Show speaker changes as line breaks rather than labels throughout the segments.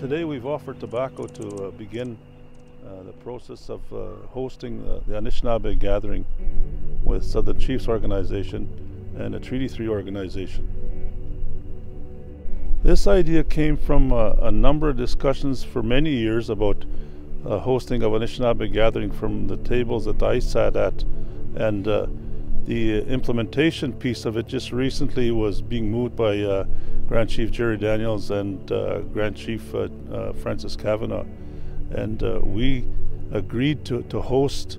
Today we've offered tobacco to begin the process of hosting the Anishinaabe gathering with Southern Chiefs Organization and a Treaty 3 organization. This idea came from a number of discussions for many years about hosting of Anishinaabe gathering from the tables that I sat at, and the implementation piece of it just recently was being moved by Grand Chief Jerry Daniels and Grand Chief Francis Kavanagh, and we agreed to host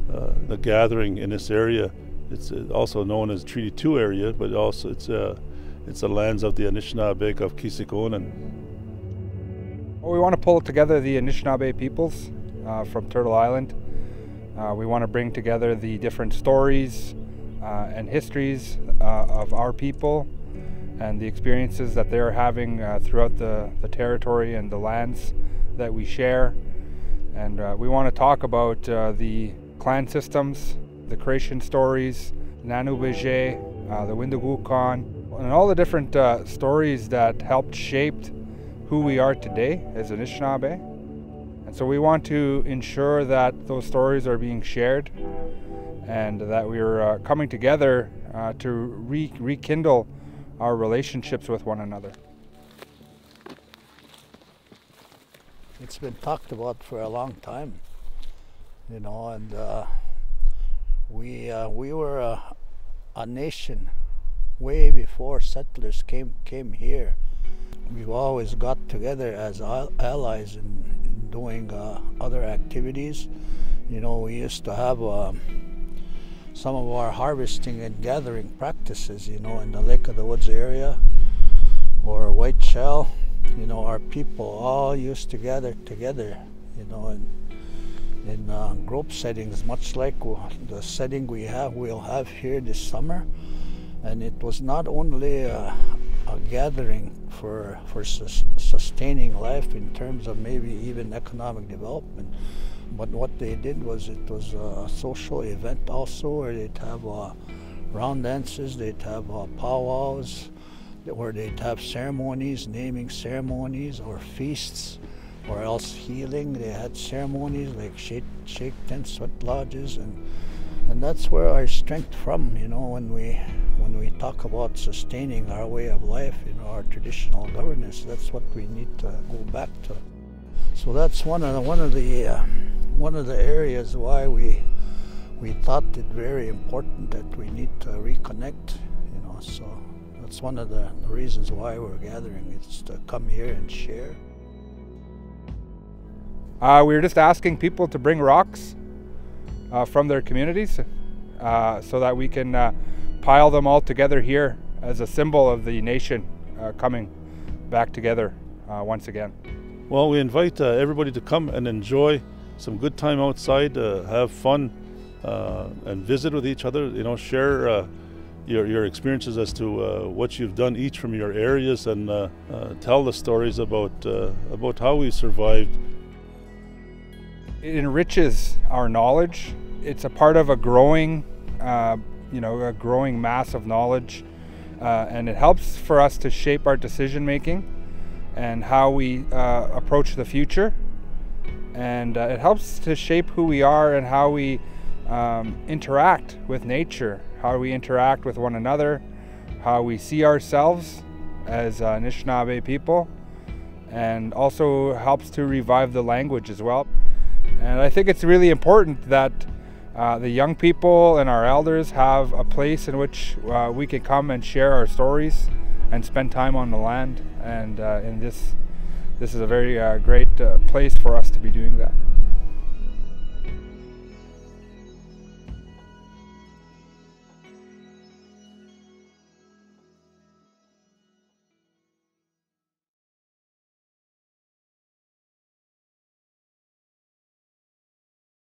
the gathering in this area. It's also known as Treaty 2 area, but also it's the lands of the Anishinaabe of Kisikonan.
Well, we want to pull together the Anishinaabe peoples from Turtle Island. We want to bring together the different stories and histories of our people and the experiences that they're having throughout the territory and the lands that we share. And we want to talk about the clan systems, the creation stories, Anishinaabe, the Windagukan, and all the different stories that helped shape who we are today as Anishinaabe. And so we want to ensure that those stories are being shared and that we're coming together to rekindle our relationships with one another.
It's been talked about for a long time, you know, and we were a nation way before settlers came here. We've always got together as allies in doing other activities. You know, we used to have some of our harvesting and gathering practices, you know, in the Lake of the Woods area or White Shell. You know, our people all used to gather together, you know, in group settings, much like the setting we'll have here this summer. And it was not only a gathering for sustaining life in terms of maybe even economic development, but what they did was it was a social event also, where they'd have round dances, they'd have powwows, where they'd have ceremonies, naming ceremonies or feasts, or else healing. They had ceremonies like shake tents, sweat lodges, and that's where our strength from, you know, when we talk about sustaining our way of life, you know, our traditional governance. That's what we need to go back to. So that's one of the areas why we thought it very important that we need to reconnect, you know. So that's one of the reasons why we're gathering, is to come here and share.
We were just asking people to bring rocks from their communities so that we can pile them all together here as a symbol of the nation coming back together once again.
Well, we invite everybody to come and enjoy some good time outside, have fun, and visit with each other. You know, share your experiences as to what you've done each from your areas, and tell the stories about how we survived.
It enriches our knowledge. It's a part of a growing, a growing mass of knowledge, and it helps for us to shape our decision making and how we approach the future. And it helps to shape who we are and how we interact with nature, how we interact with one another, how we see ourselves as Anishinaabe people, and also helps to revive the language as well. And I think it's really important that the young people and our elders have a place in which we can come and share our stories and spend time on the land. And this is a very great place for us to be doing that.